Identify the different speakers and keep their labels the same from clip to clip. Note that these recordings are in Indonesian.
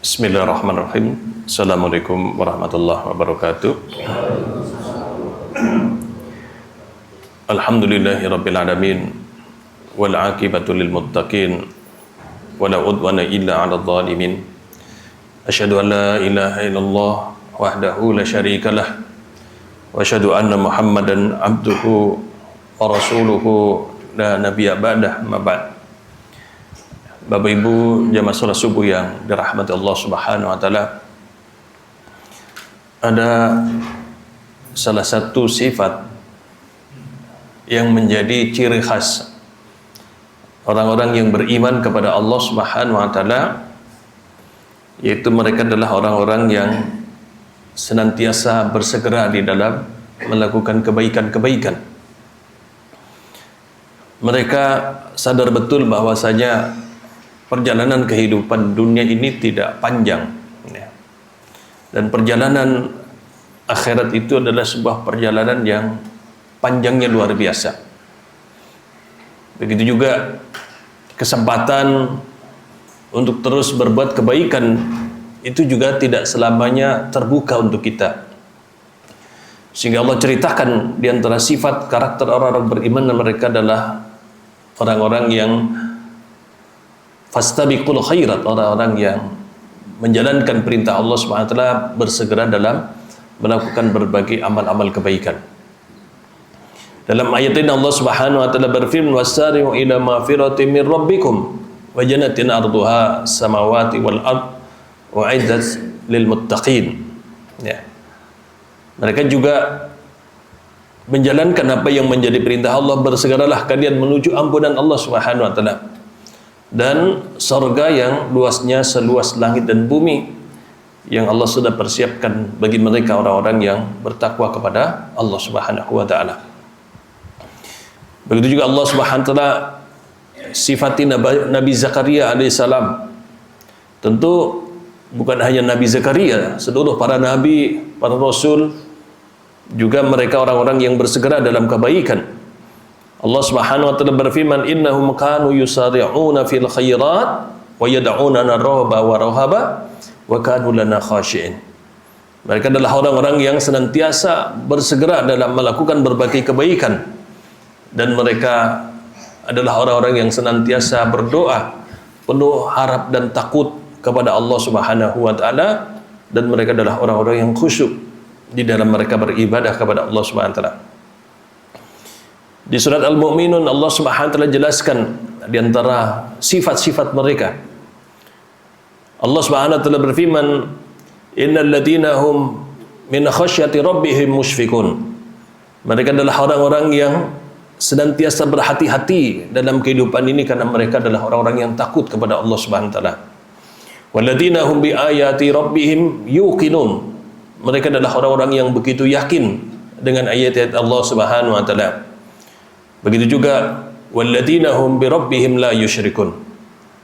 Speaker 1: Bismillahirrahmanirrahim. Assalamualaikum warahmatullahi wabarakatuh. Alhamdulillahirabbil alamin wal aqibatu lil muttaqin wala udwana illa 'alal zalimin. Asyhadu an la ilaha illallah wahdahu la syarikalah wa asyhadu anna Muhammadan abduhu wa rasuluhu la nabiyya ba'dah ma ba'd. Bapak Ibu jamaah salat subuh yang dirahmati Allah Subhanahu wa taala, ada salah satu sifat yang menjadi ciri khas orang-orang yang beriman kepada Allah Subhanahu wa taala, yaitu mereka adalah orang-orang yang senantiasa bersegera di dalam melakukan kebaikan-kebaikan. Mereka sadar betul bahwasanya perjalanan kehidupan dunia ini tidak panjang, ya. Dan perjalanan akhirat itu adalah sebuah perjalanan yang panjangnya luar biasa. Begitu juga kesempatan untuk terus berbuat kebaikan itu juga tidak selamanya terbuka untuk kita. Sehingga Allah ceritakan di antara sifat karakter orang-orang beriman, mereka adalah orang-orang yang fastabiqul khairat, orang-orang yang menjalankan perintah Allah Subhanahu wa taala, bersegera dalam melakukan berbagai amal-amal kebaikan. Dalam ayat ini Allah Subhanahu wa taala berfirman, wasari'u ila magfiratin min rabbikum wa jannatin arduha samawati wal ard u'iddat lil muttaqin. Ya. Mereka juga menjalankan apa yang menjadi perintah Allah, bersegeralah kalian menuju ampunan Allah Subhanahu wa taala dan surga yang luasnya seluas langit dan bumi, yang Allah sudah persiapkan bagi mereka orang-orang yang bertakwa kepada Allah Subhanahu wa taala. Begitu juga Allah Subhanahu wa taala sifati Nabi Zakaria alaihissalam. Tentu bukan hanya Nabi Zakaria, seluruh para nabi, para rasul juga mereka orang-orang yang bersegera dalam kebaikan. Allah Subhanahu wa taala berfirman, innahum kanu yusari'una fil khairat wa yad'unana raghaban wa rahaba wa kanu lana khashi'in. Mereka adalah orang-orang yang senantiasa bersegera dalam melakukan berbagai kebaikan, dan mereka adalah orang-orang yang senantiasa berdoa penuh harap dan takut kepada Allah Subhanahu wa taala, dan mereka adalah orang-orang yang khusyuk di dalam mereka beribadah kepada Allah Subhanahu wa taala. Di surat Al-Mu'minun Allah Subhanahu wa taala jelaskan di antara sifat-sifat mereka. Allah Subhanahu wa taala berfirman, innal ladzina hum min khasyati rabbihim musyfiqun. Mereka adalah orang-orang yang senantiasa berhati-hati dalam kehidupan ini karena mereka adalah orang-orang yang takut kepada Allah Subhanahu wa taala. Walladzina hum bi ayati rabbihim yuqinun. Mereka adalah orang-orang yang begitu yakin dengan ayat-ayat Allah Subhanahu wa taala. Begitu juga walladzina hum bi rabbihim la yusyrikun.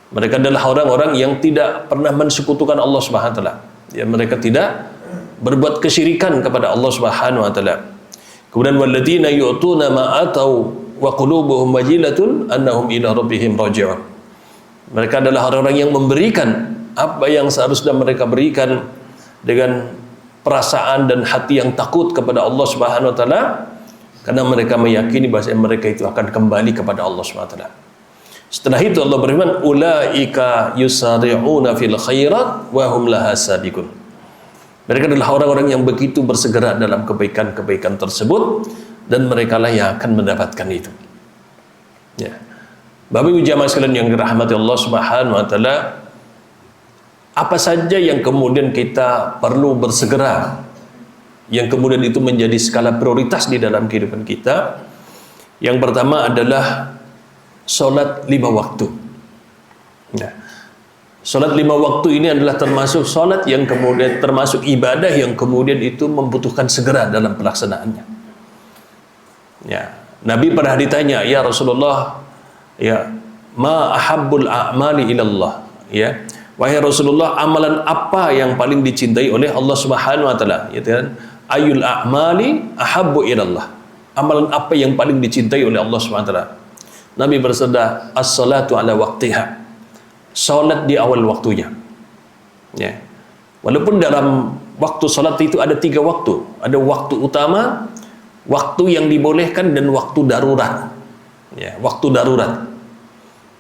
Speaker 1: Mereka adalah orang-orang yang tidak pernah mensekutukan Allah Subhanahu wa taala. Ya, mereka tidak berbuat kesyirikan kepada Allah Subhanahu wa taala. Kemudian walladzina yu'tuna ma atau wa qulubuhum wajilatun annahum ila rabbihim raji'un. Mereka adalah orang-orang yang memberikan apa yang seharusnya mereka berikan dengan perasaan dan hati yang takut kepada Allah Subhanahu wa taala, karena mereka meyakini bahwa mereka itu akan kembali kepada Allah SWT. Setelah itu Allah berfirman, ulaika yusari'una fil khairat wa hum laha sabiqun. Mereka adalah orang-orang yang begitu bersegera dalam kebaikan-kebaikan tersebut, dan mereka lah yang akan mendapatkan itu. Ya. Bapak Ibu jamaah sekalian yang dirahmati Allah Subhanahu wa taala, apa saja yang kemudian kita perlu bersegera, yang kemudian itu menjadi skala prioritas di dalam kehidupan kita? Yang pertama adalah sholat 5 waktu. Nah, sholat 5 waktu ini adalah termasuk sholat yang kemudian termasuk ibadah yang kemudian itu membutuhkan segera dalam pelaksanaannya. Ya, Nabi pernah ditanya, ya Rasulullah, ya ma ahabbul a'mali ilallah, ya wahai Rasulullah, amalan apa yang paling dicintai oleh Allah Subhanahu wa taala? Ya kan? Ayul a'mali ahabbu ilallah. Amalan apa yang paling dicintai oleh Allah Subhanahu wa taala? Nabi bersabda, as-salatu ala waqtiha. Salat di awal waktunya. Ya. Walaupun dalam waktu salat itu ada 3 waktu. Ada waktu utama, waktu yang dibolehkan, dan waktu darurat. Ya, waktu darurat.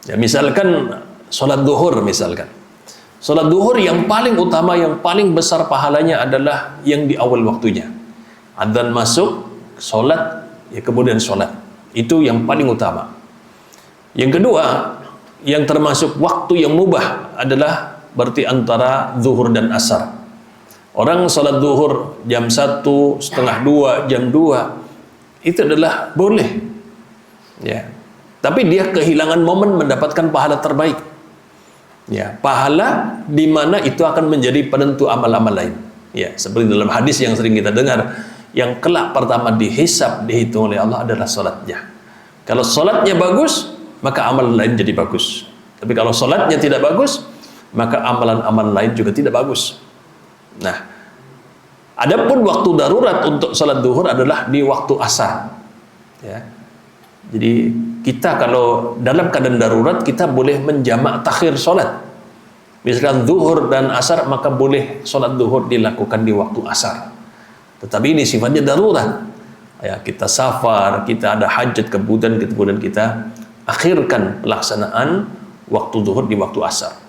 Speaker 1: Ya, misalkan salat zuhur misalkan. Salat zuhur yang paling utama, yang paling besar pahalanya adalah yang di awal waktunya. Adzan masuk, salat, ya kemudian salat. Itu yang paling utama. Yang kedua, yang termasuk waktu yang mubah adalah berarti antara zuhur dan asar. Orang salat zuhur jam 1, setengah 2, jam 2, itu adalah boleh. Ya. Tapi dia kehilangan momen mendapatkan pahala terbaik. Ya, pahala di mana itu akan menjadi penentu amal-amal lain. Ya, seperti dalam hadis yang sering kita dengar, yang kelak pertama dihisab, dihitung oleh Allah adalah salatnya. Kalau salatnya bagus, maka amalan lain jadi bagus. Tapi kalau salatnya tidak bagus, maka amalan-amalan lain juga tidak bagus. Nah, adapun waktu darurat untuk salat zuhur adalah di waktu asar. Ya. Jadi kita kalau dalam keadaan darurat, kita boleh menjamak takhir salat. Misalkan zuhur dan asar, maka boleh salat zuhur dilakukan di waktu asar. Tetapi ini sifatnya darurat. Ya, kita safar, kita ada hajat, kemudian kita akhirkan pelaksanaan waktu zuhur di waktu asar.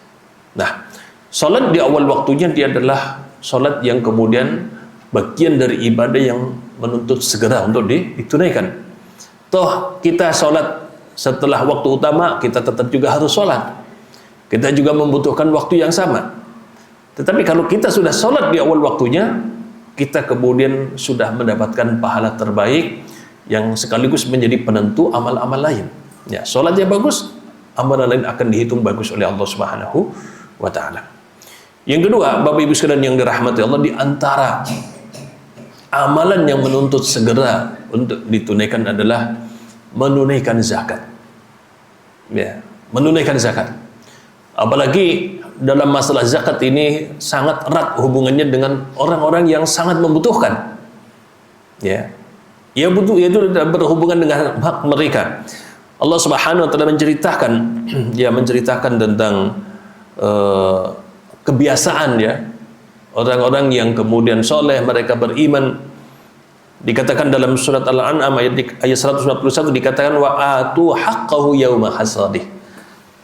Speaker 1: Nah, salat di awal waktunya dia adalah salat yang kemudian bagian dari ibadah yang menuntut segera untuk ditunaikan. Toh kita sholat setelah waktu utama, kita tetap juga harus sholat. Kita juga membutuhkan waktu yang sama. Tetapi kalau kita sudah sholat di awal waktunya, kita kemudian sudah mendapatkan pahala terbaik yang sekaligus menjadi penentu amal-amal lain. Ya, sholatnya bagus, amalan lain akan dihitung bagus oleh Allah Subhanahu wa Ta'ala. Yang kedua, Bapak Ibu sekalian yang dirahmati Allah, di antara amalan yang menuntut segera untuk ditunaikan adalah menunaikan zakat. Ya, menunaikan zakat. Apalagi dalam masalah zakat ini sangat erat hubungannya dengan orang-orang yang sangat membutuhkan. Ya. Ya butuh, itu berhubungan dengan hak mereka. Allah Subhanahu wa Ta'ala menceritakan tentang kebiasaan ya orang-orang yang kemudian soleh, mereka beriman. Dikatakan dalam surat Al-An'am ayat 191, dikatakan wa atu haqqahu yauma hasadih.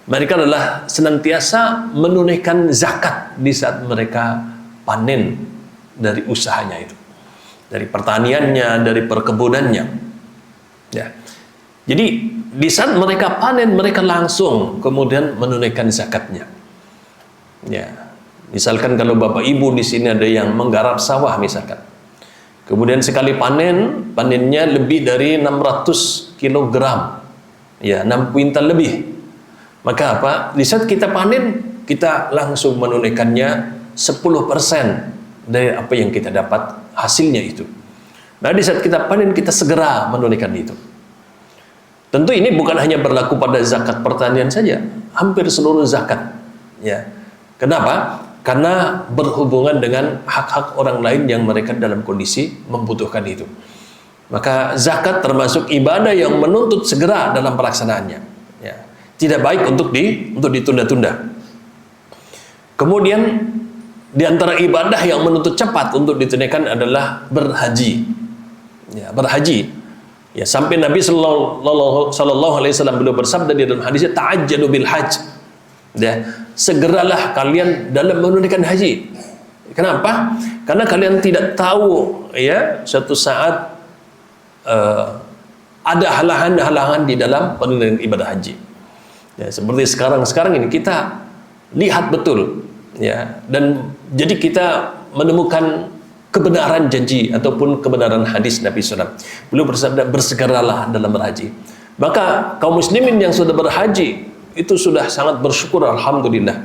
Speaker 1: Mereka adalah senantiasa menunaikan zakat di saat mereka panen dari usahanya itu, dari pertaniannya, dari perkebunannya. Ya. Jadi di saat mereka panen, mereka langsung kemudian menunaikan zakatnya. Ya. Misalkan kalau Bapak Ibu di sini ada yang menggarap sawah misalkan. Kemudian sekali panennya lebih dari 600 kg. Ya, 6 kuintal lebih. Maka apa? Di saat kita panen, kita langsung menunaikannya 10% dari apa yang kita dapat hasilnya itu. Nah, di saat kita panen, kita segera menunaikan itu. Tentu ini bukan hanya berlaku pada zakat pertanian saja, hampir seluruh zakat. Ya. Kenapa? Karena berhubungan dengan hak-hak orang lain yang mereka dalam kondisi membutuhkan itu. Maka zakat termasuk ibadah yang menuntut segera dalam pelaksanaannya. Ya. Tidak baik untuk ditunda-tunda. Kemudian di antara ibadah yang menuntut cepat untuk ditunaikan adalah berhaji. Ya, berhaji. Ya, sampai Nabi Sallallahu Alaihi Wasallam beliau bersabda di dalam hadisnya, ta'ajjalu bil hajj. Ya, segeralah kalian dalam menunaikan haji. Kenapa? Karena kalian tidak tahu ya suatu saat ada halangan-halangan di dalam penunaikan ibadah haji. Ya, seperti sekarang ini kita lihat betul ya, dan jadi kita menemukan kebenaran janji ataupun kebenaran hadis Nabi SAW. Beliau bersabda, bersegeralah dalam berhaji. Maka kaum muslimin yang sudah berhaji itu sudah sangat bersyukur, alhamdulillah.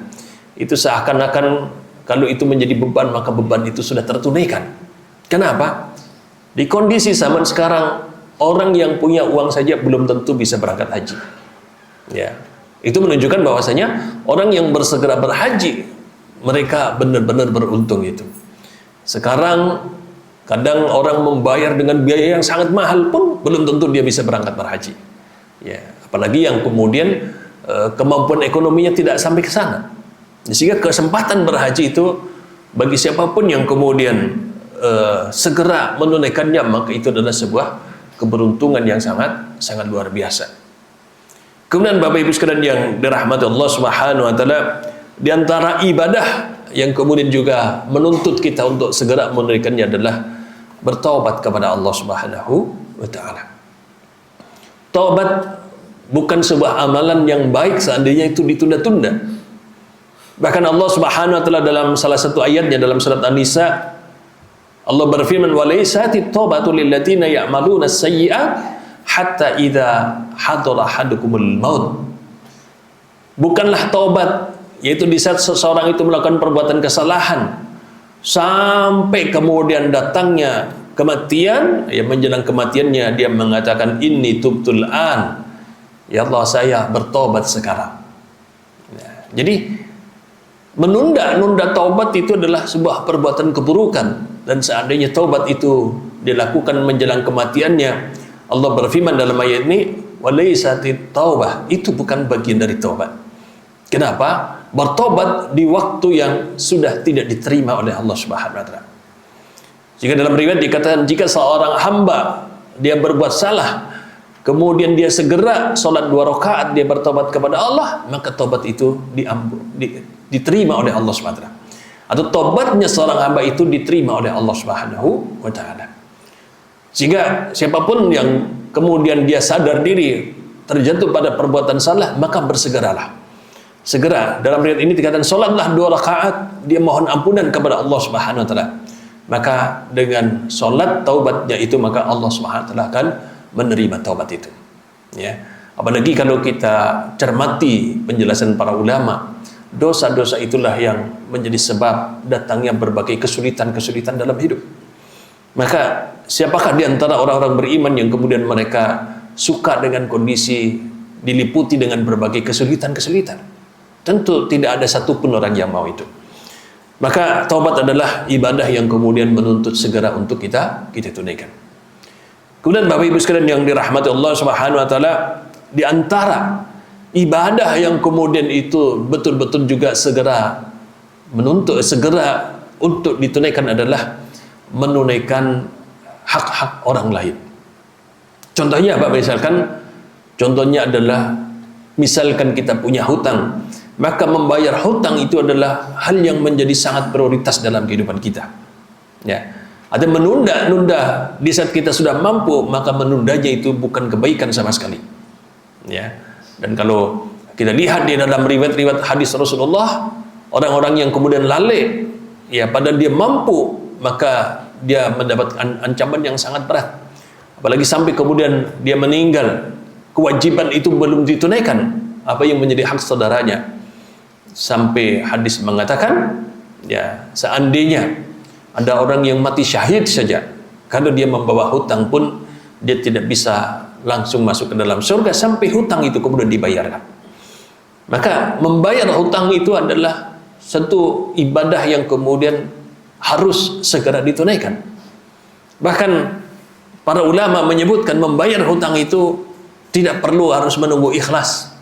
Speaker 1: Itu seakan-akan kalau itu menjadi beban, maka beban itu sudah tertunaikan. Kenapa? Di kondisi zaman sekarang, orang yang punya uang saja belum tentu bisa berangkat haji. Ya, itu menunjukkan bahwasanya orang yang bersegera berhaji, mereka benar-benar beruntung itu. Sekarang kadang orang membayar dengan biaya yang sangat mahal pun belum tentu dia bisa berangkat berhaji. Ya, apalagi yang kemudian kemampuan ekonominya tidak sampai ke sana. Sehingga kesempatan berhaji itu bagi siapapun yang kemudian segera menunaikannya, maka itu adalah sebuah keberuntungan yang sangat luar biasa. Kemudian Bapak Ibu sekalian yang dirahmati Allah Subhanahu wa taala, di antara ibadah yang kemudian juga menuntut kita untuk segera menunaikannya adalah bertaubat kepada Allah Subhanahu wa taala. Taubat bukan sebuah amalan yang baik seandainya itu ditunda-tunda. Bahkan Allah Subhanahu wa taala dalam salah satu ayatnya dalam surat An-Nisa, Allah berfirman, "Wa laysati taubatu lil ladzina ya'maluna as-sayyi'at hatta idza hadara ahadukumul maut." Bukanlah taubat, yaitu di saat seseorang itu melakukan perbuatan kesalahan sampai kemudian datangnya kematian, ya menjelang kematiannya dia mengatakan, "Inni tubtul an." Ya Allah, saya bertobat sekarang. Ya, jadi menunda-nunda taubat itu adalah sebuah perbuatan keburukan, dan seandainya taubat itu dilakukan menjelang kematiannya, Allah berfirman dalam ayat ini, "Walaisatit taubah," itu bukan bagian dari taubat. Kenapa? Bertobat di waktu yang sudah tidak diterima oleh Allah Subhanahu wa taala. Jika dalam riwayat dikatakan, jika seorang hamba dia berbuat salah, kemudian dia segera sholat 2 rakaat, dia bertobat kepada Allah, maka tobat itu diterima oleh Allah Subhanahu wa taala. Atau tobatnya seorang hamba itu diterima oleh Allah Subhanahu wa taala. Sehingga siapapun yang kemudian dia sadar diri terjatuh pada perbuatan salah, maka bersegeralah. Segera, dalam riwayat ini dikatakan sholatlah 2 rakaat, dia mohon ampunan kepada Allah Subhanahu wa taala. Maka dengan sholat taubatnya itu, maka Allah Subhanahu wa taala akan menerima taubat itu. Ya. Apalagi kalau kita cermati penjelasan para ulama, dosa-dosa itulah yang menjadi sebab datangnya berbagai kesulitan-kesulitan dalam hidup. Maka siapakah di antara orang-orang beriman yang kemudian mereka suka dengan kondisi diliputi dengan berbagai kesulitan-kesulitan? Tentu tidak ada satupun orang yang mau itu. Maka taubat adalah ibadah yang kemudian menuntut segera untuk kita tunaikan. Kemudian Bapak Ibu sekalian yang dirahmati Allah Subhanahu wa taala, di antara ibadah yang kemudian itu betul-betul juga segera untuk ditunaikan adalah menunaikan hak-hak orang lain. Contohnya apa? Contohnya adalah misalkan kita punya hutang, maka membayar hutang itu adalah hal yang menjadi sangat prioritas dalam kehidupan kita. Ya. Ada menunda-nunda di saat kita sudah mampu, maka menundanya itu bukan kebaikan sama sekali. Ya. Dan kalau kita lihat di dalam riwayat-riwayat hadis Rasulullah, orang-orang yang kemudian lalai, ya padahal dia mampu, maka dia mendapat ancaman yang sangat berat. Apalagi sampai kemudian dia meninggal, kewajiban itu belum ditunaikan, apa yang menjadi hak saudaranya. Sampai hadis mengatakan, ya seandainya ada orang yang mati syahid saja, kalau dia membawa hutang pun dia tidak bisa langsung masuk ke dalam surga sampai hutang itu kemudian dibayarkan. Maka membayar hutang itu adalah satu ibadah yang kemudian harus segera ditunaikan. Bahkan para ulama menyebutkan membayar hutang itu tidak perlu harus menunggu ikhlas.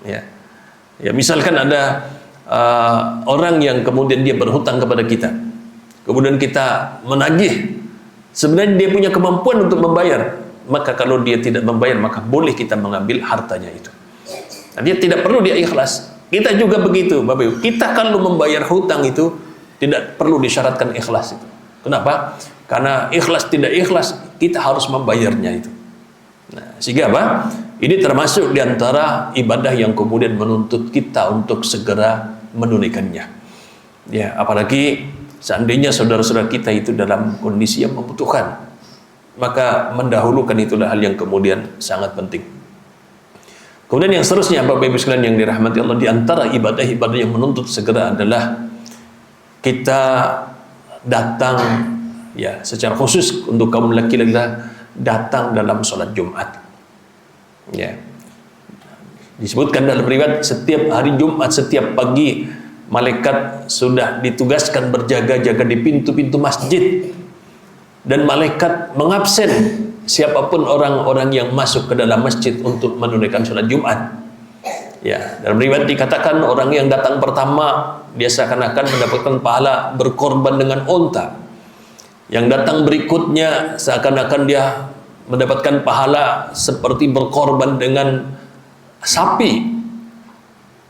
Speaker 1: Ya, misalkan ada orang yang kemudian dia berhutang kepada kita, kemudian kita menagih, sebenarnya dia punya kemampuan untuk membayar, maka kalau dia tidak membayar, maka boleh kita mengambil hartanya itu. Nah, dia tidak perlu dia ikhlas. Kita juga begitu, Bapak Ibu. Kita kalau membayar hutang itu tidak perlu disyaratkan ikhlas itu. Kenapa? Karena ikhlas tidak ikhlas, kita harus membayarnya itu. Nah, sehingga apa? Ini termasuk diantara ibadah yang kemudian menuntut kita untuk segera menunaikannya. Ya, apalagi seandainya saudara-saudara kita itu dalam kondisi yang membutuhkan, maka mendahulukan itulah hal yang kemudian sangat penting. Kemudian yang seterusnya, Bapak Ibu sekalian yang dirahmati Allah, di antara ibadah-ibadah yang menuntut segera adalah kita datang, ya secara khusus untuk kaum laki-laki, datang dalam sholat Jumat. Ya, disebutkan dalam riwayat setiap hari Jumat, setiap pagi malaikat sudah ditugaskan berjaga-jaga di pintu-pintu masjid, dan malaikat mengabsen siapapun orang-orang yang masuk ke dalam masjid untuk menunaikan sholat Jumat. Ya, dalam riwayat dikatakan orang yang datang pertama dia seakan-akan mendapatkan pahala berkorban dengan unta. Yang datang berikutnya seakan-akan dia mendapatkan pahala seperti berkorban dengan sapi.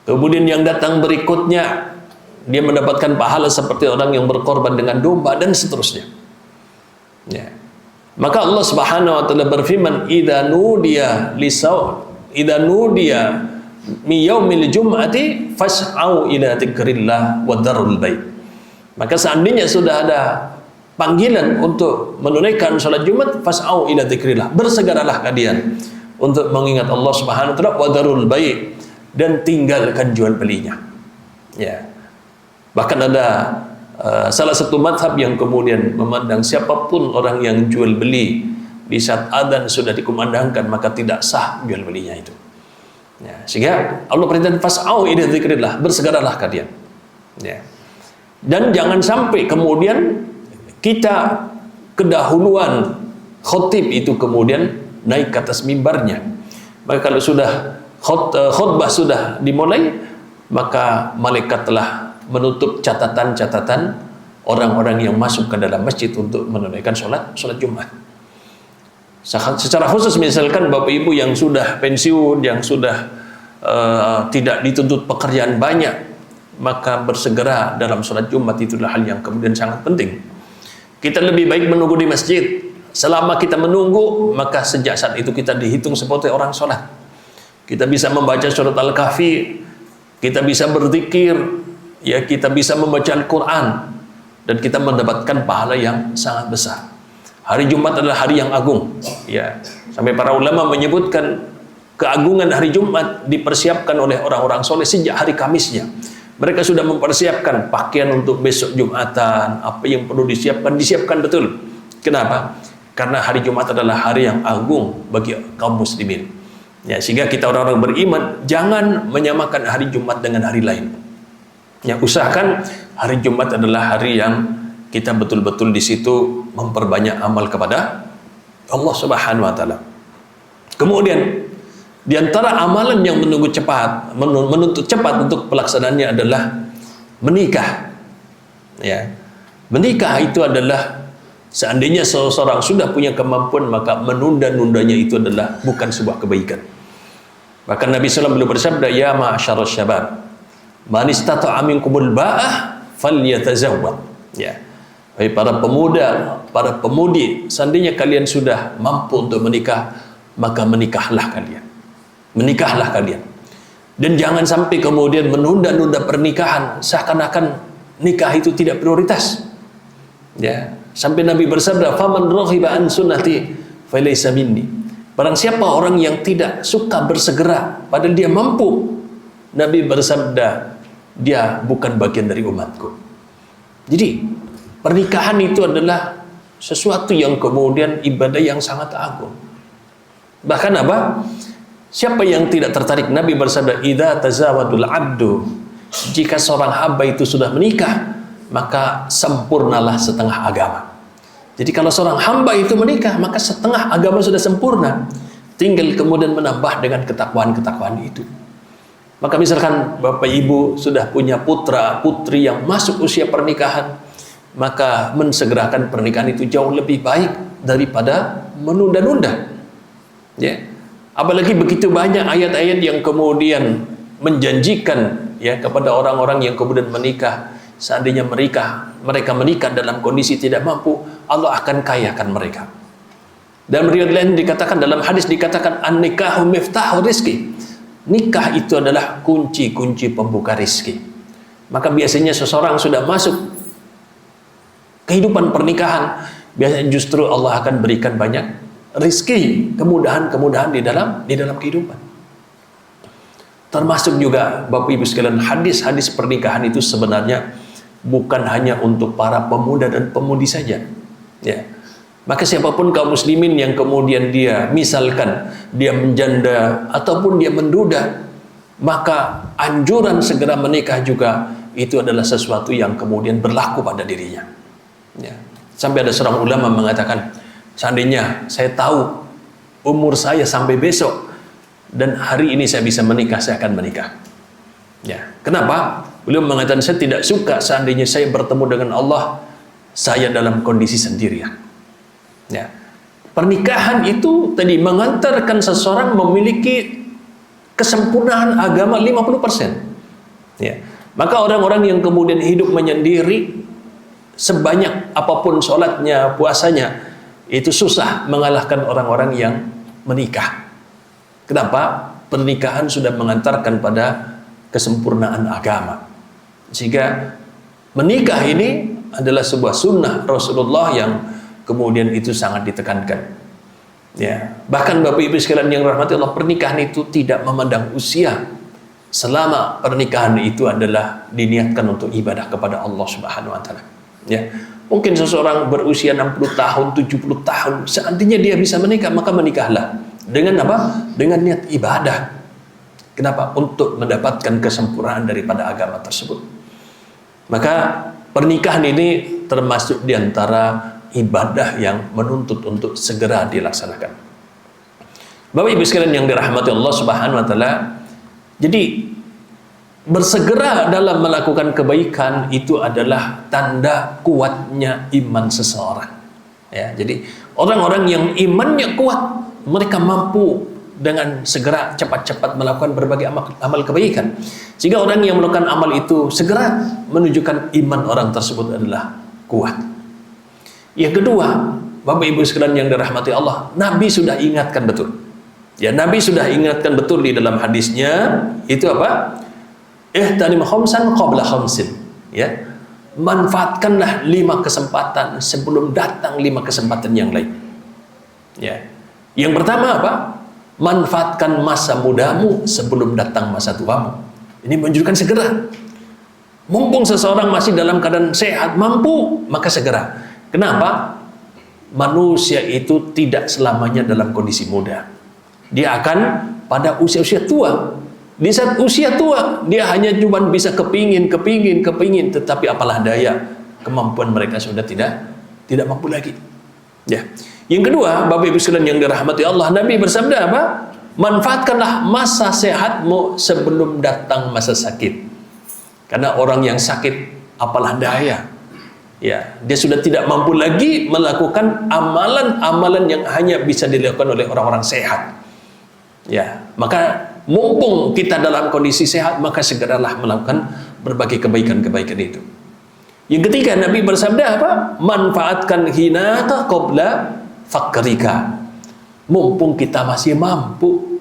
Speaker 1: Kemudian yang datang berikutnya dia mendapatkan pahala seperti orang yang berkorban dengan domba, dan seterusnya. Ya. Maka Allah Subhanahu wa taala berfirman, "Idza nudiya mi yaumil jum'ati fas'au ila dzikrillah wa dzarul bait." Maka seandainya sudah ada panggilan untuk menunaikan salat Jumat, fas'au ila dzikrillah, bersegeralah kalian untuk mengingat Allah Subhanahu wa taala, wa dzarul bait, dan tinggalkan jual belinya. Ya. Bahkan ada salah satu madhab yang kemudian memandang siapapun orang yang jual beli di saat adzan sudah dikumandangkan, maka tidak sah jual belinya itu. Ya, sehingga Allah perintahkan fas'au ila dzikrillah, bersegeralah kalian. Ya. Dan jangan sampai kemudian kita kedahuluan khotib itu kemudian naik ke atas mimbarnya. Maka kalau sudah khutbah sudah dimulai, maka malaikat telah menutup catatan-catatan orang-orang yang masuk ke dalam masjid untuk menunaikan sholat Jumat. Secara khusus misalkan Bapak Ibu yang sudah pensiun, yang sudah tidak dituntut pekerjaan banyak, maka bersegera dalam sholat Jumat itulah hal yang kemudian sangat penting. Kita lebih baik menunggu di masjid. Selama kita menunggu, maka sejak saat itu kita dihitung seperti orang sholat. Kita bisa membaca surat Al-Kahfi, kita bisa berzikir, ya, kita bisa membaca Al-Quran, dan kita mendapatkan pahala yang sangat besar. Hari Jumat adalah hari yang agung, ya. Sampai para ulama menyebutkan keagungan hari Jumat dipersiapkan oleh orang-orang soleh sejak hari Kamisnya. Mereka sudah mempersiapkan pakaian untuk besok Jumatan, apa yang perlu disiapkan betul. Kenapa? Karena hari Jumat adalah hari yang agung bagi kaum muslimin. Ya, sehingga kita orang-orang beriman jangan menyamakan hari Jumat dengan hari lain. Ya, usahakan hari Jumat adalah hari yang kita betul-betul di situ memperbanyak amal kepada Allah Subhanahu wa taala. Kemudian di antara amalan yang menuntut cepat untuk pelaksanaannya adalah menikah. Ya. Menikah itu adalah seandainya seseorang sudah punya kemampuan, maka menunda-nundanya itu adalah bukan sebuah kebaikan. Bahkan Nabi SAW beliau bersabda, "Ya ma'asyarasy syabab, man istata'a minkumul ba'ah falyatazawwaj." Ya. Hai para pemuda, para pemudi, seandainya kalian sudah mampu untuk menikah, maka menikahlah kalian. Menikahlah kalian. Dan jangan sampai kemudian menunda-nunda pernikahan seakan-akan nikah itu tidak prioritas. Ya, sampai Nabi bersabda, "Faman raghiba an sunnati falaysa minni." Barang siapa orang yang tidak suka bersegera padahal dia mampu, Nabi bersabda, dia bukan bagian dari umatku. Jadi pernikahan itu adalah sesuatu yang kemudian ibadah yang sangat agung. Bahkan apa? Siapa yang tidak tertarik? Nabi bersabda, "Idza tazawadul 'abdu." Jika seorang hamba itu sudah menikah, maka sempurnalah setengah agama. Jadi kalau seorang hamba itu menikah, maka setengah agama sudah sempurna. Tinggal kemudian menambah dengan ketakwaan-ketakwaan itu. Maka misalkan Bapak Ibu sudah punya putra putri yang masuk usia pernikahan, maka mensegerakan pernikahan itu jauh lebih baik daripada menunda-nunda. Ya. Apalagi begitu banyak ayat-ayat yang kemudian menjanjikan ya kepada orang-orang yang kemudian menikah, seandainya mereka menikah dalam kondisi tidak mampu, Allah akan kayakan mereka. Dalam riwayat lain dikatakan, dalam hadis dikatakan, an-nikahu miftahu rizki. Nikah itu adalah kunci-kunci pembuka rizki. Maka biasanya seseorang sudah masuk kehidupan pernikahan, biasanya justru Allah akan berikan banyak rizki, kemudahan-kemudahan di dalam kehidupan. Termasuk juga Bapak Ibu sekalian, hadis-hadis pernikahan itu sebenarnya bukan hanya untuk para pemuda dan pemudi saja. Ya. Maka siapapun kaum muslimin yang kemudian dia misalkan dia menjanda ataupun dia menduda, maka anjuran segera menikah juga itu adalah sesuatu yang kemudian berlaku pada dirinya. Ya. Sampai ada seorang ulama mengatakan, seandainya saya tahu umur saya sampai besok dan hari ini saya bisa menikah, saya akan menikah. Ya, kenapa? Beliau mengatakan, saya tidak suka seandainya saya bertemu dengan Allah, saya dalam kondisi sendirian. Ya, pernikahan itu tadi mengantarkan seseorang memiliki kesempurnaan agama 50%. Ya. Maka orang-orang yang kemudian hidup menyendiri, sebanyak apapun sholatnya, puasanya, itu susah mengalahkan orang-orang yang menikah. Kenapa? Pernikahan sudah mengantarkan pada kesempurnaan agama. Sehingga menikah ini adalah sebuah sunnah Rasulullah yang kemudian itu sangat ditekankan. Ya, bahkan Bapak Ibu sekalian yang rahmati Allah, pernikahan itu tidak memandang usia, selama pernikahan itu adalah diniatkan untuk ibadah kepada Allah Subhanahu wa taala. Ya, mungkin seseorang berusia 60 tahun, 70 tahun, seandainya dia bisa menikah, maka menikahlah. Dengan apa? Dengan niat ibadah. Kenapa? Untuk mendapatkan kesempurnaan daripada agama tersebut. Maka pernikahan ini termasuk diantara ibadah yang menuntut untuk segera dilaksanakan. Bapak Ibu sekalian yang dirahmati Allah Subhanahu wa taala, jadi bersegera dalam melakukan kebaikan itu adalah tanda kuatnya iman seseorang. Ya, jadi orang-orang yang imannya kuat, mereka mampu dengan segera cepat-cepat melakukan berbagai amal kebaikan. Sehingga orang yang melakukan amal itu segera menunjukkan iman orang tersebut adalah kuat. Yang kedua, Bapak Ibu sekalian yang dirahmati Allah, Nabi sudah ingatkan betul. Ya, Nabi sudah ingatkan betul di dalam hadisnya, itu apa? Ihtanim khamsan qabla khamsin. Ya. Manfaatkanlah 5 kesempatan sebelum datang 5 kesempatan yang lain. Ya. Yang pertama apa? Manfaatkan masa mudamu sebelum datang masa tuamu. Ini menunjukkan segera. Mumpung seseorang masih dalam keadaan sehat, mampu, maka segera. Kenapa? Manusia itu tidak selamanya dalam kondisi muda. Dia akan pada usia-usia tua. Di saat usia tua, dia hanya cuma bisa kepingin, tetapi apalah daya, kemampuan mereka sudah tidak mampu lagi. Ya. Yang kedua, Bapak Ibu sekalian yang dirahmati Allah, Nabi bersabda apa? Manfaatkanlah masa sehatmu sebelum datang masa sakit. Karena orang yang sakit, apalah daya. Ya, dia sudah tidak mampu lagi melakukan amalan-amalan yang hanya bisa dilakukan oleh orang-orang sehat. Ya, maka mumpung kita dalam kondisi sehat, maka segeralah melakukan berbagai kebaikan-kebaikan itu. Yang ketiga, Nabi bersabda apa? Manfaatkan hinaka qabla fakrika. Mumpung kita masih mampu,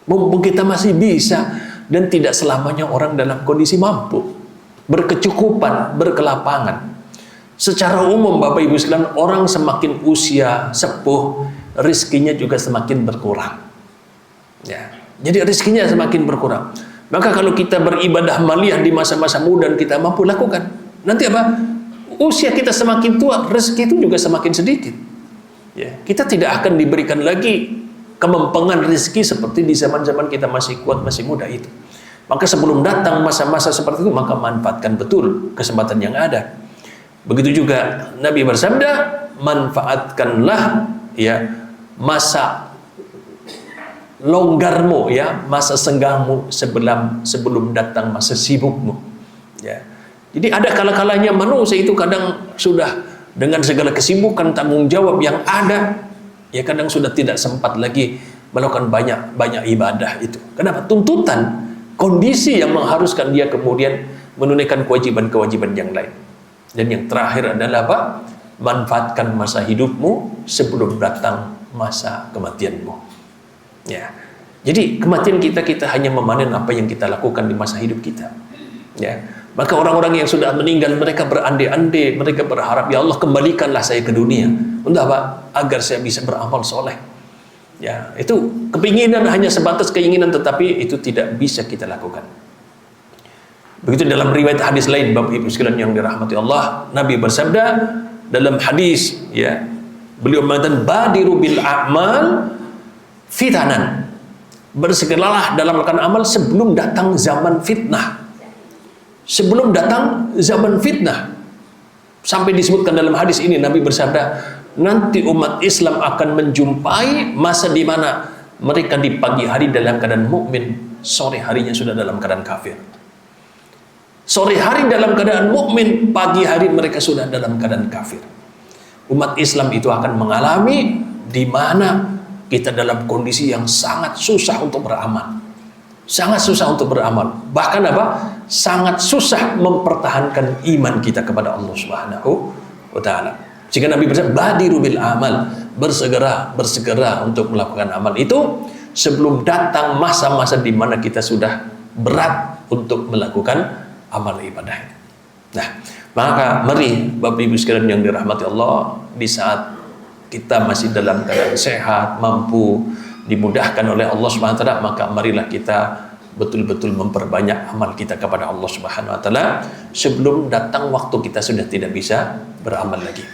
Speaker 1: mumpung kita masih bisa, dan tidak selamanya orang dalam kondisi mampu, berkecukupan, berkelapangan. Secara umum Bapak Ibu sekalian, orang semakin usia sepuh, rezekinya juga semakin berkurang. Ya, jadi rezekinya semakin berkurang. Maka kalau kita beribadah maliyah di masa-masa muda dan kita mampu lakukan, nanti apa? Usia kita semakin tua, rezeki itu juga semakin sedikit. Ya, kita tidak akan diberikan lagi kemampangan rezeki seperti di zaman-zaman kita masih kuat, masih muda itu. Maka sebelum datang masa-masa seperti itu, maka manfaatkan betul kesempatan yang ada. Begitu juga Nabi bersabda, manfaatkanlah ya masa longgarmu, ya masa senggangmu sebelum datang masa sibukmu. Ya. Jadi ada kala-kalanya manusia itu kadang sudah dengan segala kesibukan, tanggung jawab yang ada, ya kadang sudah tidak sempat lagi melakukan banyak ibadah itu. Kenapa? Tuntutan kondisi yang mengharuskan dia kemudian menunaikan kewajiban-kewajiban yang lain. Dan yang terakhir adalah apa? Manfaatkan masa hidupmu sebelum datang masa kematianmu. Ya. Jadi kematian kita hanya memanen apa yang kita lakukan di masa hidup kita. Ya. Maka orang-orang yang sudah meninggal, mereka berandai-andai, mereka berharap, ya Allah kembalikanlah saya ke dunia. Untuk apa? Agar saya bisa beramal soleh. Ya, itu kepinginan hanya sebatas keinginan, tetapi itu tidak bisa kita lakukan. Begitu dalam riwayat hadis lain, Bapak Ibu sekalian yang dirahmati Allah, Nabi bersabda dalam hadis, ya, beliau mengatakan badiru bil a'mal fitanan. Bersegeralah dalam melakukan amal sebelum datang zaman fitnah. Sebelum datang zaman fitnah. Sampai disebutkan dalam hadis ini, Nabi bersabda, nanti umat Islam akan menjumpai masa di mana mereka di pagi hari dalam keadaan mukmin, sore harinya sudah dalam keadaan kafir. Sore hari dalam keadaan mukmin, pagi hari mereka sudah dalam keadaan kafir. Umat Islam itu akan mengalami di mana kita dalam kondisi yang sangat susah untuk beramal. Sangat susah untuk beramal. Bahkan apa? Sangat susah mempertahankan iman kita kepada Allah Subhanahu wa taala. Jika Nabi bersabda, "Badiru bil amal", bersegera untuk melakukan amal itu sebelum datang masa-masa di mana kita sudah berat untuk melakukan amal ibadah. Nah, maka mari Bapak Ibu sekalian yang dirahmati Allah, di saat kita masih dalam keadaan sehat, mampu, dimudahkan oleh Allah Subhanahu wa taala, maka marilah kita betul-betul memperbanyak amal kita kepada Allah Subhanahu wa taala sebelum datang waktu kita sudah tidak bisa beramal lagi.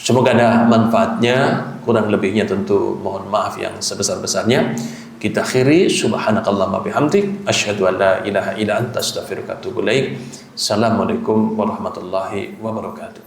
Speaker 1: Semoga ada manfaatnya, kurang lebihnya tentu mohon maaf yang sebesar-besarnya. Kita akhiri, subhanakallahumma bihamdik, asyhadu an la ilaha illa anta, astaghfiruka wa atubu ilaik. Assalamualaikum warahmatullahi wabarakatuh.